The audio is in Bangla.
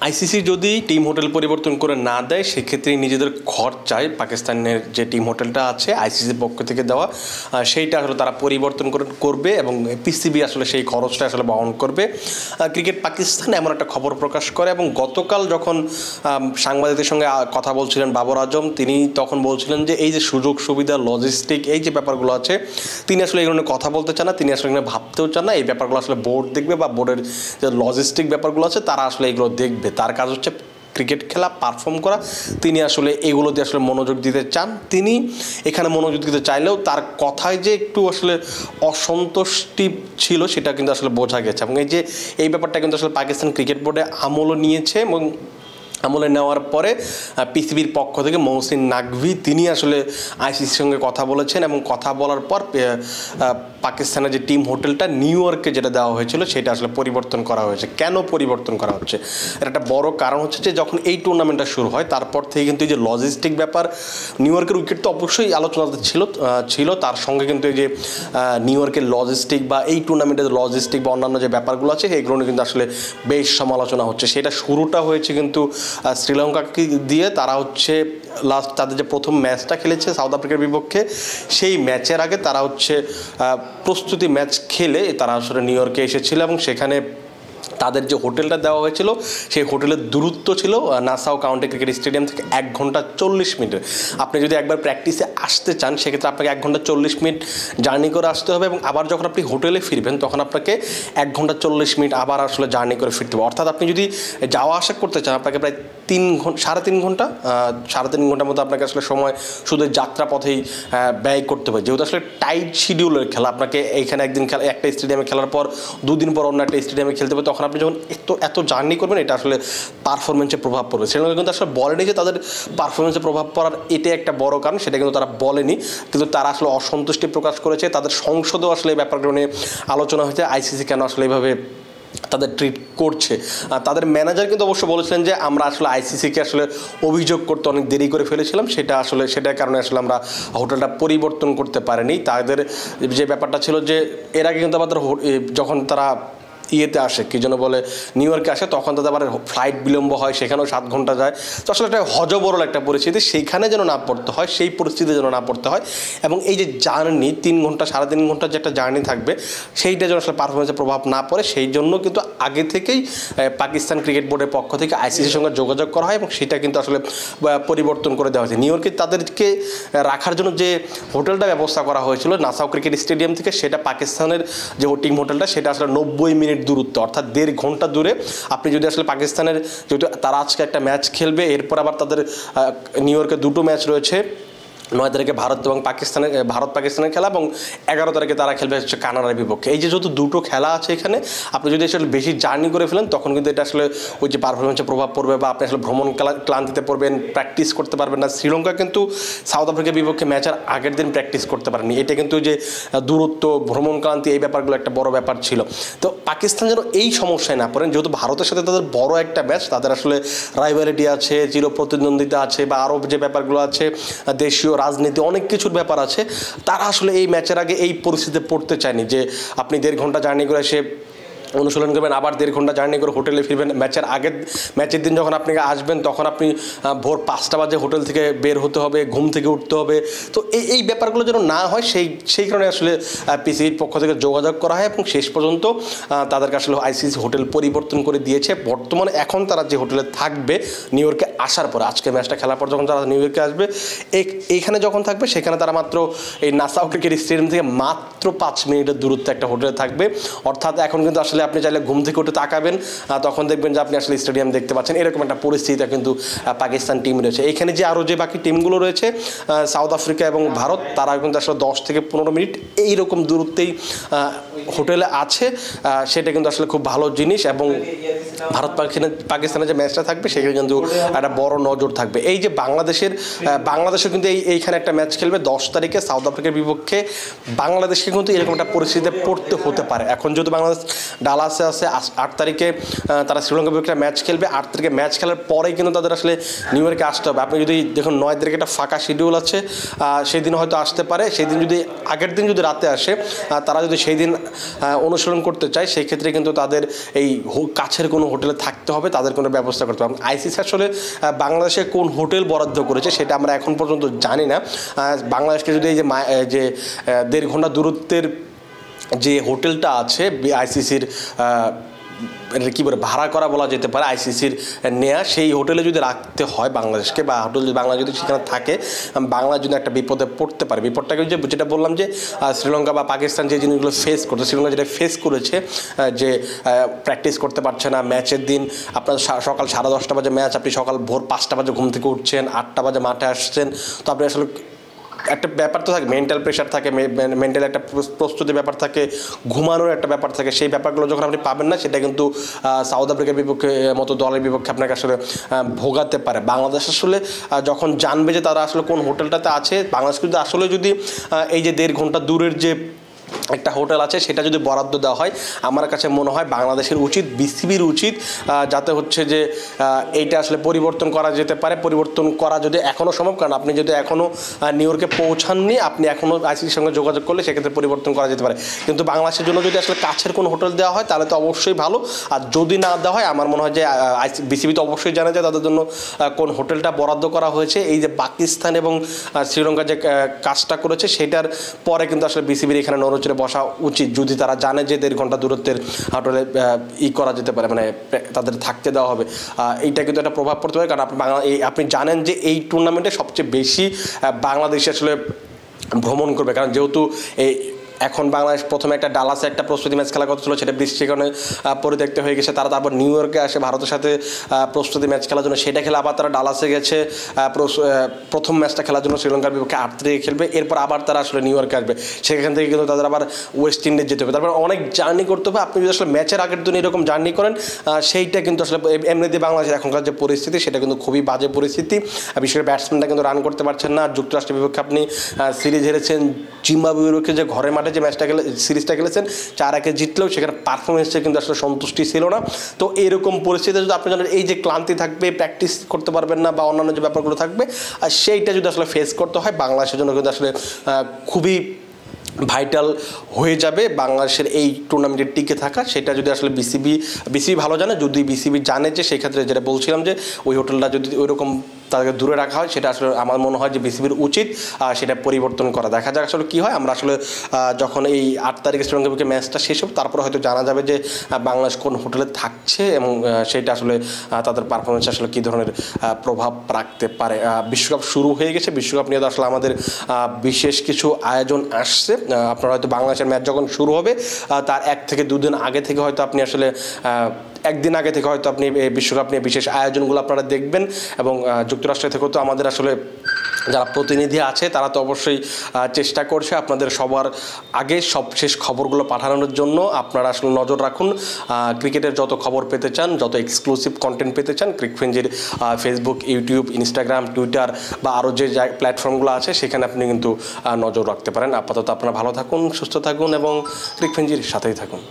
আইসিসি যদি টিম হোটেল পরিবর্তন করে না দেয় সেক্ষেত্রে নিজেদের খরচায় পাকিস্তানের যে টিম হোটেলটা আছে আইসিসির পক্ষ থেকে দেওয়া সেইটা আসলে তারা পরিবর্তন করবে এবং পিসিবি আসলে সেই খরচটা আসলে বহন করবে। ক্রিকেট পাকিস্তান এমন একটা খবর প্রকাশ করে এবং গতকাল যখন সাংবাদিকদের সঙ্গে কথা বলছিলেন বাবর আজম, তিনি তখন বলছিলেন যে এই যে সুযোগ সুবিধা লজিস্টিক এই যে ব্যাপারগুলো আছে তিনি আসলে এগুলো নিয়ে কথা বলতে চান না, তিনি আসলে এগুলো ভাবতেও চান না। এই ব্যাপারগুলো আসলে বোর্ড দেখবে বা বোর্ডের যে লজিস্টিক ব্যাপারগুলো আছে তারা আসলে এগুলো দেখবে। তার কাজ হচ্ছে ক্রিকেট খেলা, পারফর্ম করা। তিনি আসলে এগুলোতে আসলে মনোযোগ দিতে চান। তিনি এখানে মনোযোগ দিতে চাইলেও তার কথায় যে একটু আসলে অসন্তুষ্টি ছিল সেটা কিন্তু আসলে বোঝা গেছে এবং এই ব্যাপারটা কিন্তু আসলে পাকিস্তান ক্রিকেট বোর্ডে আমলও নিয়েছে এবং আমলে নেওয়ার পরে পিসিবির পক্ষ থেকে মহসিন নাকভি তিনি আসলে আইসিসির সঙ্গে কথা বলেছেন এবং কথা বলার পর পাকিস্তানের যে টিম হোটেলটা নিউ ইয়র্কে যেটা দেওয়া হয়েছিল সেটা আসলে পরিবর্তন করা হয়েছে। কেন পরিবর্তন করা হচ্ছে, এর একটা বড় কারণ হচ্ছে যে যখন এই টুর্নামেন্টটা শুরু হয় তারপর থেকে কিন্তু এই যে লজিস্টিক ব্যাপার, নিউ ইয়র্কের উইকেট তো অবশ্যই আলোচনাতে ছিল তার সঙ্গে কিন্তু এই যে নিউ ইয়র্কের লজিস্টিক বা এই টুর্নামেন্টের লজিস্টিক বা অন্যান্য যে ব্যাপারগুলো আছে সেইগুলো কিন্তু আসলে বেশ সমালোচনা হচ্ছে। সেটা শুরুটা হয়েছে কিন্তু শ্রীলঙ্কাকে দিয়ে। তারা হচ্ছে লাস্ট তাদের যে প্রথম ম্যাচটা খেলেছে সাউথ আফ্রিকার বিপক্ষে, সেই ম্যাচের আগে তারা হচ্ছে প্রস্তুতি ম্যাচ খেলে তারা আসলে নিউ ইয়র্কে এসেছিল এবং সেখানে তাদের যে হোটেলটা দেওয়া হয়েছিল সেই হোটেলের দূরত্ব ছিল নাসাউ কাউন্টি ক্রিকেট স্টেডিয়াম থেকে 1 ঘন্টা 40 মিনিট। আপনি যদি একবার প্র্যাকটিসে আসতে চান সেক্ষেত্রে আপনাকে 1 ঘন্টা 40 মিনিট জার্নি করে আসতে হবে এবং আবার যখন আপনি হোটেলে ফিরবেন তখন আপনাকে 1 ঘন্টা 40 মিনিট আবার আসলে জার্নি করে ফিরতে হবে। অর্থাৎ আপনি যদি যাওয়া আসা করতে চান আপনাকে প্রায় 3.5 ঘন্টা ঘন্টার মধ্যে আপনাকে আসলে সময় শুধু যাত্রা পথেই ব্যয় করতে হবে। যেহেতু আসলে টাইট শিডিউলের খেলা, আপনাকে এইখানে একদিন খেলা একটা স্টেডিয়ামে খেলার পর 2 দিন পর অন্য একটা স্টেডিয়ামে খেলতে হবে, তখন আপনি যখন এত জার্নি করবেন এটা আসলে পারফরমেন্সে প্রভাব পড়বে। সেটা কিন্তু আসলে বলেনি যে তাদের পারফরমেন্সে প্রভাব পড়ার এটাই একটা বড় কারণ, সেটা কিন্তু তারা বলেনি, কিন্তু তারা আসলে অসন্তুষ্টি প্রকাশ করেছে। তাদের সংসদেও আসলে এই ব্যাপারগুলো নিয়ে আলোচনা হয়েছে, আইসিসি কেন আসলে এইভাবে তাদের ট্রিট করছে। তাদের ম্যানেজার কিন্তু অবশ্য বলেছিলেন যে আমরা আসলে আইসিসিকে আসলে অভিযোগ করতে অনেক দেরি করে ফেলেছিলাম, সেটার কারণে আসলে আমরা হোটেলটা পরিবর্তন করতে পারিনি। তাদের যে ব্যাপারটা ছিল যে এর আগে কিন্তু আমাদের যখন তারা ইয়েতে আসে কি যেন বলে নিউ ইয়র্কে আসে তখন তাদের আবার ফ্লাইট বিলম্ব হয়, সেখানেও 7 ঘন্টা যায়। তো আসলে একটা হজবরল একটা পরিস্থিতি, সেইখানে যেন না পড়তে হয়, সেই পরিস্থিতি যেন না পড়তে হয় এবং এই যে জার্নি 3 ঘন্টা 3.5 ঘন্টার যে একটা জার্নি থাকবে সেইটা যেন আসলে পারফরমেন্সে প্রভাব না পড়ে সেই জন্য কিন্তু আগে থেকেই পাকিস্তান ক্রিকেট বোর্ডের পক্ষ থেকে আইসিসির সঙ্গে যোগাযোগ করা হয় এবং সেটা কিন্তু আসলে পরিবর্তন করে দেওয়া হয়েছে। নিউ ইয়র্কে তাদেরকে রাখার জন্য যে হোটেলটা ব্যবস্থা করা হয়েছিল নাসাউ ক্রিকেট স্টেডিয়াম থেকে, সেটা পাকিস্তানের যে টিম হোটেলটা সেটা আসলে 90 মিনিট দূরত্ব, অর্থাৎ 1.5 ঘন্টা দূরে। আপনি যদি আসলে পাকিস্তানের, যেহেতু তারা আজকে একটা ম্যাচ খেলবে, এরপর আবার তাদের নিউ ইয়র্কে 2টো ম্যাচ রয়েছে, 9 তারিখে ভারত পাকিস্তানের খেলা এবং 11 তারিখে তারা খেলবে হচ্ছে কানাডার বিপক্ষে। এই যে যেহেতু 2টো খেলা আছে এখানে, আপনি যদি আসলে বেশি জার্নি করে ফেলেন তখন কিন্তু এটা আসলে ওই যে পারফরমেন্সে প্রভাব পড়বে বা আপনি আসলে ভ্রমণ ক্লান্তিতে পড়বেন, প্র্যাকটিস করতে পারবেন না। শ্রীলঙ্কা কিন্তু সাউথ আফ্রিকার বিপক্ষে ম্যাচের আগের দিন প্র্যাকটিস করতে পারেনি। এটা কিন্তু যে দূরত্ব, ভ্রমণ ক্লান্তি, এই ব্যাপারগুলো একটা বড় ব্যাপার ছিল। তো পাকিস্তান যেন এই সমস্যায় না পড়েন, যেহেতু ভারতের সাথে তাদের বড় একটা ম্যাচ, তাদের আসলে রাইভালিটি আছে, চির প্রতিদ্বন্দ্বিতা আছে বা আরও যে ব্যাপারগুলো আছে, দেশীয় রাজনীতি, অনেক কিছুর ব্যাপার আছে, তারা আসলে এই ম্যাচের আগে এই পরিস্থিতিতে পড়তে চায়নি যে আপনি 1.5 ঘন্টা জার্নি করে এসে অনুশীলন করবেন, আবার 1.5 ঘন্টা জার্নি করে হোটেলে ফিরবেন। ম্যাচের দিন যখন আপনি আসবেন তখন আপনি ভোর 5টা বাজে হোটেল থেকে বের হতে হবে, ঘুম থেকে উঠতে হবে। তো এই ব্যাপারগুলো যেন না হয় সেই কারণে আসলে পিসিবির পক্ষ থেকে যোগাযোগ করা হয় এবং শেষ পর্যন্ত তাদেরকে আসলে আইসিসি হোটেল পরিবর্তন করে দিয়েছে। বর্তমানে এখন তারা যে হোটেলে থাকবে নিউ ইয়র্কে আসার পর, আজকে ম্যাচটা খেলার পর যখন তারা নিউ ইয়র্কে আসবে, এইখানে যখন থাকবে সেখানে তারা মাত্র এই নাসাউ ক্রিকেট স্টেডিয়াম থেকে মাত্র 5 মিনিটের দূরত্বে একটা হোটেলে থাকবে। অর্থাৎ এখন কিন্তু আসলে আপনি চাইলে ঘুম থেকে উঠে তাকাবেন, তখন দেখবেন যে আপনি আসলে স্টেডিয়াম দেখতে পাচ্ছেন, এরকম একটা পরিস্থিতি কিন্তু পাকিস্তান টিম রয়েছে। এখানে যে আরও যে বাকি টিমগুলো রয়েছে সাউথ আফ্রিকা এবং ভারত, তারা কিন্তু আসলে 10 থেকে 15 মিনিট এইরকম দূরত্বেই হোটেলে আছে। সেটা কিন্তু আসলে খুব ভালো জিনিস এবং ভারত পাকিস্তানের যে ম্যাচটা থাকবে সেখানে কিন্তু একটা বড় নজর থাকবে। এই যে বাংলাদেশও কিন্তু এইখানে একটা ম্যাচ খেলবে 10 তারিখে সাউথ আফ্রিকার বিপক্ষে। বাংলাদেশকে কিন্তু এরকম একটা পরিস্থিতিতে পড়তে হতে পারে। এখন যেহেতু বাংলাদেশ ডালাসে আছে 8 তারিখে তারা শ্রীলঙ্কার বিপক্ষে ম্যাচ খেলবে। 8 তারিখে ম্যাচ খেলার পরেই কিন্তু তাদের আসলে নিউ ইয়র্কে আসতে হবে। আপনি যদি দেখুন 9 তারিখে একটা ফাঁকা শিডিউল আছে, সেই দিন হয়তো আসতে পারে। সেই দিন যদি আগের দিন যদি রাতে আসে, তারা যদি সেই দিন অনুশীলন করতে চায়, সেই ক্ষেত্রে কিন্তু তাদের এই কাছের কোনো হোটেলে থাকতে হবে, তাদের কোনো ব্যবস্থা করতে হবে। আইসিসি আসলে বাংলাদেশে কোন হোটেল বরাদ্দ করেছে সেটা আমরা এখন পর্যন্ত জানি না। বাংলাদেশকে যদি এই যে 1.5 ঘন্টা দূরত্বের যে হোটেলটা আছে আইসিসির কী বলে ভাড়া করা বলা যেতে পারে, আইসিসির নেয়া, সেই হোটেলে যদি রাখতে হয় বাংলাদেশকে, বা হোটেল যদি বাংলা যদি সেখানে থাকে, বাংলা যদি একটা বিপদে পড়তে পারে। বিপদটাকে যেটা বললাম যে শ্রীলঙ্কা বা পাকিস্তান যে জিনিসগুলো ফেস করছে, শ্রীলঙ্কা যেটা ফেস করেছে, যে প্র্যাকটিস করতে পারছে না, ম্যাচের দিন আপনার সকাল 10:30 বাজে ম্যাচ, আপনি সকাল ভোর 5টা বাজে ঘুম থেকে উঠছেন, 8টা বাজে মাঠে আসছেন, তো আপনি আসলে একটা ব্যাপার তো থাকে, মেন্টাল প্রেশার থাকে, মেন্টাল একটা প্রস্তুতির ব্যাপার থাকে, ঘুমানোর একটা ব্যাপার থাকে। সেই ব্যাপারগুলো যখন আপনি পাবেন না, সেটা কিন্তু সাউথ আফ্রিকার বিপক্ষে মতো দলের বিপক্ষে আপনাকে আসলে ভোগাতে পারে। বাংলাদেশ আসলে যখন জানবে যে তারা আসলে কোন হোটেলটাতে আছে, বাংলাদেশ কিন্তু আসলে যদি এই যে 1.5 ঘন্টা দূরের যে একটা হোটেল আছে সেটা যদি বরাদ্দ দেওয়া হয়, আমার কাছে মনে হয় বাংলাদেশের উচিত, বিসিবির উচিত, যাতে হচ্ছে যে এইটা আসলে পরিবর্তন করা যেতে পারে। পরিবর্তন করা যদি এখনও সম্ভব, কারণ আপনি যদি এখনও নিউ ইয়র্কে পৌঁছাননি, আপনি এখনও আইসিসির সঙ্গে যোগাযোগ করলে সেক্ষেত্রে পরিবর্তন করা যেতে পারে। কিন্তু বাংলাদেশের জন্য যদি আসলে কাছের কোনো হোটেল দেওয়া হয় তাহলে তো অবশ্যই ভালো, আর যদি না দেওয়া হয়, আমার মনে হয় যে বিসিবি তো অবশ্যই জানে যে তাদের জন্য কোন হোটেলটা বরাদ্দ করা হয়েছে। এই যে পাকিস্তান এবং শ্রীলঙ্কা যে কাজটা করেছে, সেটার পরে কিন্তু আসলে বিসিবির এখানে নড়চড়ে বসা উচিত, যদি তারা জানে যে 1.5 ঘন্টা দূরত্বের হোটেলে করা যেতে পারে, মানে তাদের থাকতে দেওয়া হবে। এইটা কিন্তু একটা প্রভাব পড়তে পারে, কারণ আপনি জানেন যে এই টুর্নামেন্টে সবচেয়ে বেশি বাংলাদেশে আসলে ভ্রমণ করবে, কারণ যেহেতু এই এখন বাংলাদেশ প্রথমে একটা ডালাসে একটা প্রস্তুতি ম্যাচ খেলা কথা ছিল, সেটা বৃষ্টির কারণে পরিত্যক্ত হয়ে গেছে। তারা তারপর নিউ ইয়র্কে আসে ভারতের সাথে প্রস্তুতি ম্যাচ খেলার জন্য, সেটা খেলে আবার তারা ডালাসে গেছে প্রথম ম্যাচটা খেলার জন্য, শ্রীলঙ্কার বিপক্ষে 8 তারিখে খেলবে। এরপর আবার তারা আসলে নিউ ইয়র্কে আসবে, সেখান থেকে কিন্তু তাদের আবার ওয়েস্ট ইন্ডিজ যেতে হবে, তারপর অনেক জার্নি করতে হবে। আপনি যদি আসলে ম্যাচের আগের দিন এরকম জার্নি করেন, সেইটা কিন্তু আসলে এমনিতে বাংলাদেশের এখনকার যে পরিস্থিতি, সেটা কিন্তু খুবই বাজে পরিস্থিতি। বিশেষ করে ব্যাটসম্যানরা কিন্তু রান করতে পারছেন না। যুক্তরাষ্ট্রের বিপক্ষে আপনি সিরিজ হেরেছেন, জিম্বাবুয়ের বিপক্ষে যে ঘরের মাঠে যে ম্যাচটা সিরিজটা খেলেছেন 4-1 জিতলেও সেখানে পারফরমেন্সে কিন্তু আসলে সন্তুষ্টি ছিল না। তো এরকম পরিস্থিতিতে যদি আপনি জানেন এই যে ক্লান্তি থাকবে, প্র্যাকটিস করতে পারবেন না, বা অন্যান্য যে ব্যাপারগুলো থাকবে, আর সেইটা যদি আসলে ফেস করতে হয়, বাংলাদেশের জন্য কিন্তু আসলে খুবই ভাইটাল হয়ে যাবে বাংলাদেশের এই টুর্নামেন্টের টিকে থাকা। সেটা যদি আসলে বিসিবি ভালো জানে, যদি বিসিবি জানে যে সেই ক্ষেত্রে যেটা বলছিলাম যে ওই হোটেলটা যদি ওইরকম তাদেরকে দূরে রাখা হয়, সেটা আসলে আমার মনে হয় যে বিসিবির উচিত সেটা পরিবর্তন করা। দেখা যাক আসলে কী হয়। আমরা আসলে যখন এই 8 তারিখে শ্রীলঙ্কার বিপক্ষে ম্যাচটা শেষ হবে, তারপরে হয়তো জানা যাবে যে বাংলাদেশ কোন হোটেলে থাকছে, এবং সেটা আসলে তাদের পারফরমেন্স আসলে কী ধরনের প্রভাব রাখতে পারে। বিশ্বকাপ শুরু হয়ে গেছে, বিশ্বকাপ নিয়ে তো আসলে আমাদের বিশেষ কিছু আয়োজন আসছে। আপনারা হয়তো বাংলাদেশের ম্যাচ যখন শুরু হবে তার 1 থেকে 2 দিন আগে থেকে হয়তো আপনি আসলে একদিন আগে থেকে হয়তো আপনি বিশ্বকাপ নিয়ে বিশেষ আয়োজনগুলো আপনারা দেখবেন। এবং যুক্তরাষ্ট্র থেকেও তো আমাদের আসলে যারা প্রতিনিধি আছে তারা তো অবশ্যই চেষ্টা করছে আপনাদের সবার আগে সবশেষ খবরগুলো পাঠানোর জন্য। আপনারা আসলে নজর রাখুন, ক্রিকেটের যত খবর পেতে চান, যত এক্সক্লুসিভ কন্টেন্ট পেতে চান, ক্রিকফ্রেঞ্জির ফেসবুক, ইউটিউব, ইনস্টাগ্রাম, টুইটার বা আরও যে প্ল্যাটফর্মগুলো আছে সেখানে আপনি কিন্তু নজর রাখতে পারেন। আপাতত আপনারা ভালো থাকুন, সুস্থ থাকুন এবং ক্রিকফ্রেঞ্জির সাথেই থাকুন।